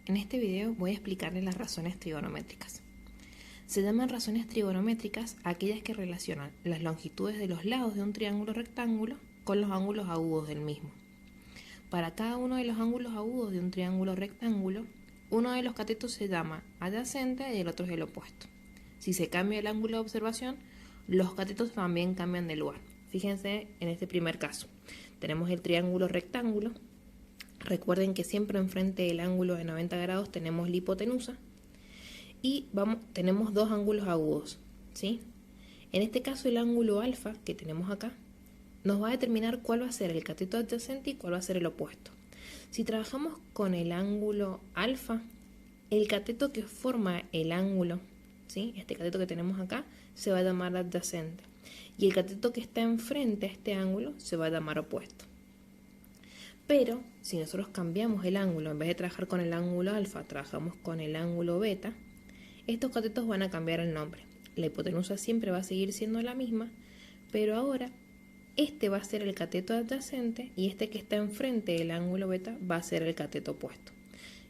En este video voy a explicarles las razones trigonométricas. Se llaman razones trigonométricas aquellas que relacionan las longitudes de los lados de un triángulo rectángulo con los ángulos agudos del mismo. Para cada uno de los ángulos agudos de un triángulo rectángulo, uno de los catetos se llama adyacente y el otro es el opuesto. Si se cambia el ángulo de observación, los catetos también cambian de lugar. Fíjense en este primer caso. Tenemos el triángulo rectángulo. Recuerden que siempre enfrente del ángulo de 90 grados tenemos la hipotenusa y tenemos dos ángulos agudos, ¿sí? En este caso el ángulo alfa que tenemos acá nos va a determinar cuál va a ser el cateto adyacente y cuál va a ser el opuesto. Si trabajamos con el ángulo alfa, el cateto que forma el ángulo, ¿sí? Este cateto que tenemos acá se va a llamar adyacente y el cateto que está enfrente a este ángulo se va a llamar opuesto. Pero si nosotros cambiamos el ángulo, en vez de trabajar con el ángulo alfa, trabajamos con el ángulo beta, estos catetos van a cambiar el nombre. La hipotenusa siempre va a seguir siendo la misma, pero ahora este va a ser el cateto adyacente y este que está enfrente del ángulo beta va a ser el cateto opuesto.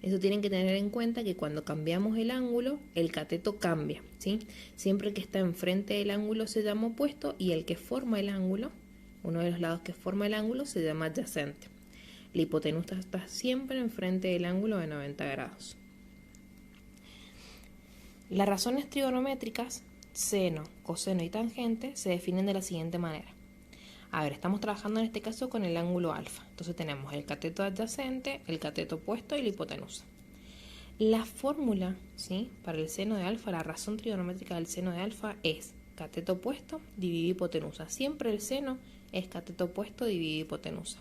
Eso tienen que tener en cuenta que cuando cambiamos el ángulo, el cateto cambia, ¿sí? Siempre el que está enfrente del ángulo se llama opuesto y el que forma el ángulo, uno de los lados que forma el ángulo, se llama adyacente. La hipotenusa está siempre enfrente del ángulo de 90 grados. Las razones trigonométricas, seno, coseno y tangente, se definen de la siguiente manera. A ver, estamos trabajando en este caso con el ángulo alfa. Entonces tenemos el cateto adyacente, el cateto opuesto y la hipotenusa. La fórmula, ¿sí?, para el seno de alfa, la razón trigonométrica del seno de alfa es cateto opuesto dividido hipotenusa. Siempre el seno es cateto opuesto dividido hipotenusa.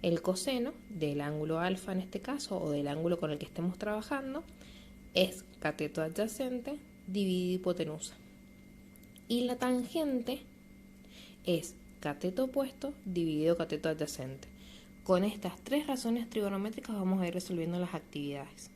El coseno del ángulo alfa en este caso, o del ángulo con el que estemos trabajando, es cateto adyacente dividido hipotenusa. Y la tangente es cateto opuesto dividido cateto adyacente. Con estas tres razones trigonométricas vamos a ir resolviendo las actividades.